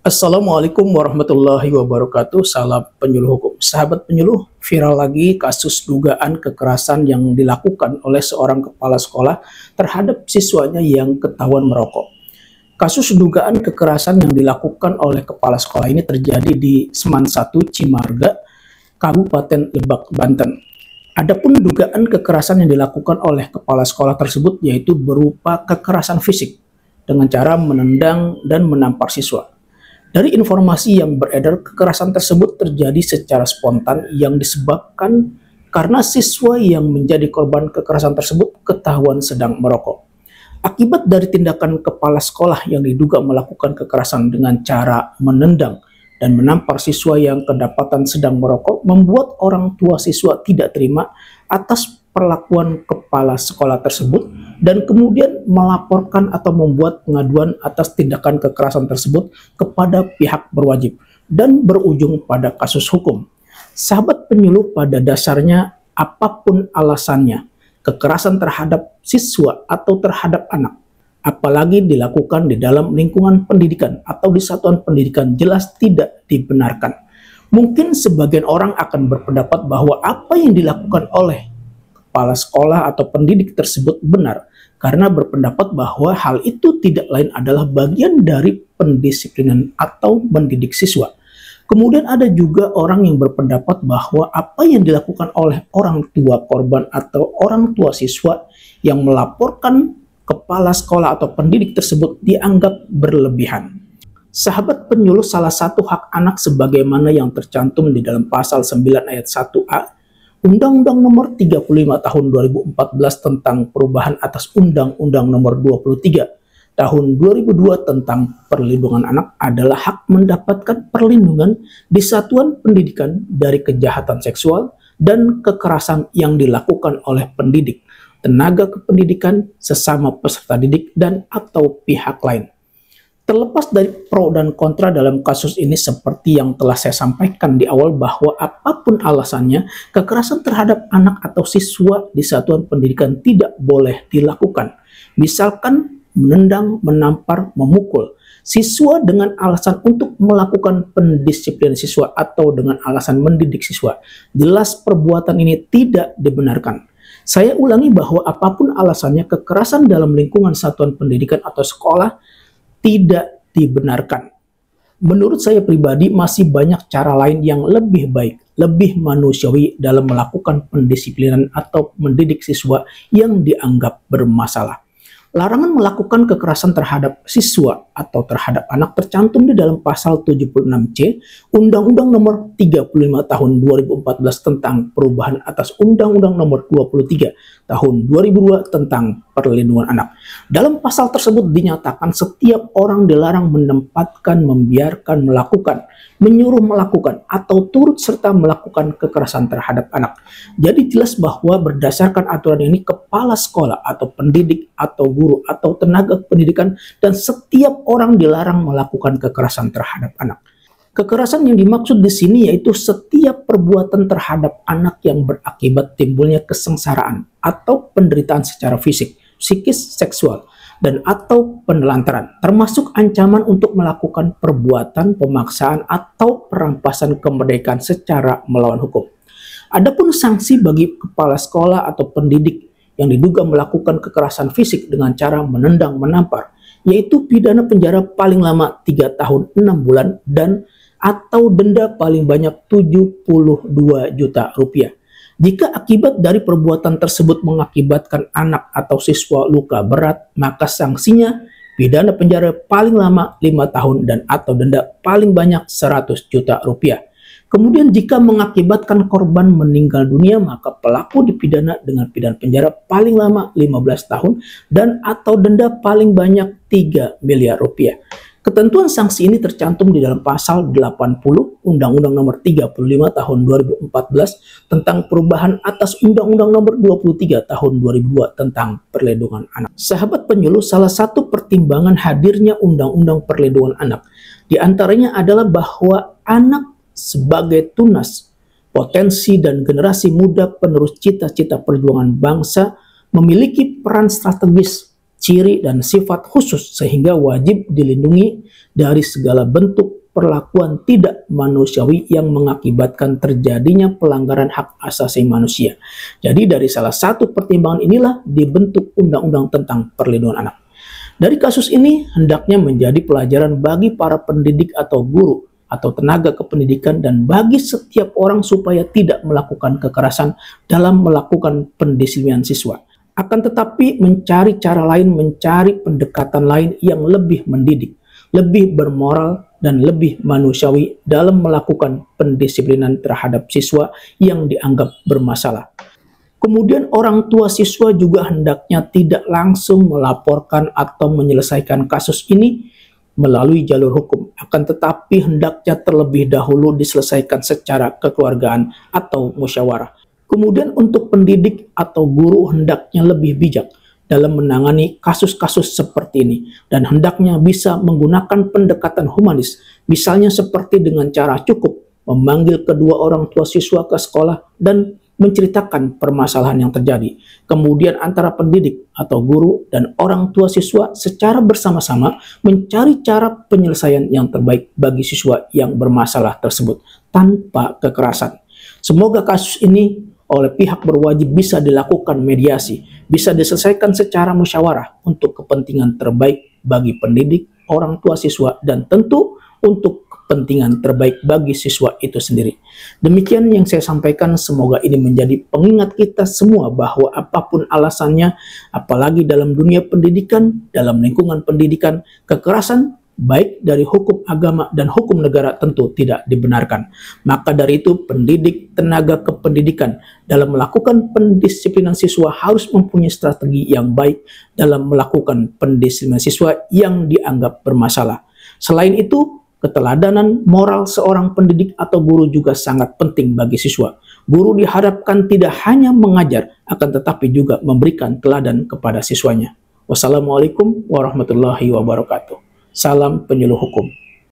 Assalamualaikum warahmatullahi wabarakatuh. Salam penyuluh hukum. Sahabat penyuluh, viral lagi kasus dugaan kekerasan yang dilakukan oleh seorang kepala sekolah terhadap siswanya yang ketahuan merokok. Kasus dugaan kekerasan yang dilakukan oleh kepala sekolah ini terjadi di Seman 1 Cimarga, Kabupaten Lebak, Banten. Adapun dugaan kekerasan yang dilakukan oleh kepala sekolah tersebut yaitu berupa kekerasan fisik dengan cara menendang dan menampar siswa. Dari informasi yang beredar, kekerasan tersebut terjadi secara spontan yang disebabkan karena siswa yang menjadi korban kekerasan tersebut ketahuan sedang merokok. Akibat dari tindakan kepala sekolah yang diduga melakukan kekerasan dengan cara menendang dan menampar siswa yang kedapatan sedang merokok, membuat orang tua siswa tidak terima atas perlakuan kepala sekolah tersebut dan kemudian melaporkan atau membuat pengaduan atas tindakan kekerasan tersebut kepada pihak berwajib dan berujung pada kasus hukum. Sahabat penyuluh, pada dasarnya apapun alasannya, kekerasan terhadap siswa atau terhadap anak, apalagi dilakukan di dalam lingkungan pendidikan atau di satuan pendidikan, jelas tidak dibenarkan. Mungkin sebagian orang akan berpendapat bahwa apa yang dilakukan oleh kepala sekolah atau pendidik tersebut benar, karena berpendapat bahwa hal itu tidak lain adalah bagian dari pendisiplinan atau mendidik siswa. Kemudian ada juga orang yang berpendapat bahwa apa yang dilakukan oleh orang tua korban atau orang tua siswa yang melaporkan kepala sekolah atau pendidik tersebut dianggap berlebihan. Sahabat penyuluh, salah satu hak anak sebagaimana yang tercantum di dalam pasal 9 ayat 1A Undang-Undang Nomor 35 Tahun 2014 tentang perubahan atas Undang-Undang Nomor 23 Tahun 2002 tentang perlindungan anak adalah hak mendapatkan perlindungan di satuan pendidikan dari kejahatan seksual dan kekerasan yang dilakukan oleh pendidik, tenaga kependidikan, sesama peserta didik, dan atau pihak lain. Terlepas dari pro dan kontra dalam kasus ini, seperti yang telah saya sampaikan di awal bahwa apapun alasannya, kekerasan terhadap anak atau siswa di satuan pendidikan tidak boleh dilakukan. Misalkan menendang, menampar, memukul siswa dengan alasan untuk melakukan pendisiplinan siswa atau dengan alasan mendidik siswa. Jelas perbuatan ini tidak dibenarkan. Saya ulangi bahwa apapun alasannya, kekerasan dalam lingkungan satuan pendidikan atau sekolah tidak dibenarkan. Menurut saya pribadi, masih banyak cara lain yang lebih baik, lebih manusiawi dalam melakukan pendisiplinan atau mendidik siswa yang dianggap bermasalah. Larangan melakukan kekerasan terhadap siswa atau terhadap anak tercantum di dalam pasal 76C Undang-Undang Nomor 35 Tahun 2014 tentang perubahan atas Undang-Undang Nomor 23 Tahun 2002 tentang perlindungan anak. Dalam pasal tersebut dinyatakan setiap orang dilarang menempatkan, membiarkan, melakukan, menyuruh melakukan, atau turut serta melakukan kekerasan terhadap anak. Jadi jelas bahwa berdasarkan aturan ini, kepala sekolah atau pendidik atau guru atau tenaga pendidikan dan setiap orang dilarang melakukan kekerasan terhadap anak. Kekerasan yang dimaksud di sini yaitu setiap perbuatan terhadap anak yang berakibat timbulnya kesengsaraan atau penderitaan secara fisik, psikis, seksual, dan atau penelantaran, termasuk ancaman untuk melakukan perbuatan pemaksaan atau perampasan kemerdekaan secara melawan hukum. Adapun sanksi bagi kepala sekolah atau pendidik yang diduga melakukan kekerasan fisik dengan cara menendang, menampar, yaitu pidana penjara paling lama 3 tahun 6 bulan dan atau denda paling banyak 72 juta rupiah. Jika akibat dari perbuatan tersebut mengakibatkan anak atau siswa luka berat, maka sanksinya pidana penjara paling lama 5 tahun dan atau denda paling banyak 100 juta rupiah. Kemudian jika mengakibatkan korban meninggal dunia, maka pelaku dipidana dengan pidana penjara paling lama 15 tahun dan atau denda paling banyak 3 miliar rupiah. Ketentuan sanksi ini tercantum di dalam pasal 80 Undang-Undang Nomor 35 Tahun 2014 tentang perubahan atas Undang-Undang Nomor 23 Tahun 2002 tentang perlindungan anak. Sahabat penyuluh, salah satu pertimbangan hadirnya Undang-Undang Perlindungan Anak diantaranya adalah bahwa anak sebagai tunas, potensi dan generasi muda penerus cita-cita perjuangan bangsa memiliki peran strategis ciri dan sifat khusus sehingga wajib dilindungi dari segala bentuk perlakuan tidak manusiawi yang mengakibatkan terjadinya pelanggaran hak asasi manusia. Jadi dari salah satu pertimbangan inilah dibentuk Undang-Undang tentang Perlindungan Anak. Dari kasus ini hendaknya menjadi pelajaran bagi para pendidik atau guru atau tenaga kependidikan dan bagi setiap orang supaya tidak melakukan kekerasan dalam melakukan pendisiplinan siswa. Akan tetapi mencari cara lain, mencari pendekatan lain yang lebih mendidik, lebih bermoral, dan lebih manusiawi dalam melakukan pendisiplinan terhadap siswa yang dianggap bermasalah. Kemudian orang tua siswa juga hendaknya tidak langsung melaporkan atau menyelesaikan kasus ini melalui jalur hukum, akan tetapi hendaknya terlebih dahulu diselesaikan secara kekeluargaan atau musyawarah. Kemudian untuk pendidik atau guru hendaknya lebih bijak dalam menangani kasus-kasus seperti ini dan hendaknya bisa menggunakan pendekatan humanis, misalnya seperti dengan cara cukup memanggil kedua orang tua siswa ke sekolah dan menceritakan permasalahan yang terjadi. Kemudian antara pendidik atau guru dan orang tua siswa secara bersama-sama mencari cara penyelesaian yang terbaik bagi siswa yang bermasalah tersebut tanpa kekerasan. Semoga kasus ini oleh pihak berwajib bisa dilakukan mediasi, bisa diselesaikan secara musyawarah untuk kepentingan terbaik bagi pendidik, orang tua siswa, dan tentu untuk kepentingan terbaik bagi siswa itu sendiri. Demikian yang saya sampaikan, semoga ini menjadi pengingat kita semua bahwa apapun alasannya, apalagi dalam dunia pendidikan, dalam lingkungan pendidikan, kekerasan baik dari hukum agama dan hukum negara tentu tidak dibenarkan. Maka dari itu pendidik, tenaga kependidikan dalam melakukan pendisiplinan siswa harus mempunyai strategi yang baik dalam melakukan pendisiplinan siswa yang dianggap bermasalah. Selain itu, keteladanan moral seorang pendidik atau guru juga sangat penting bagi siswa. Guru diharapkan tidak hanya mengajar, akan tetapi juga memberikan teladan kepada siswanya. Wassalamualaikum warahmatullahi wabarakatuh. Salam penyuluh hukum.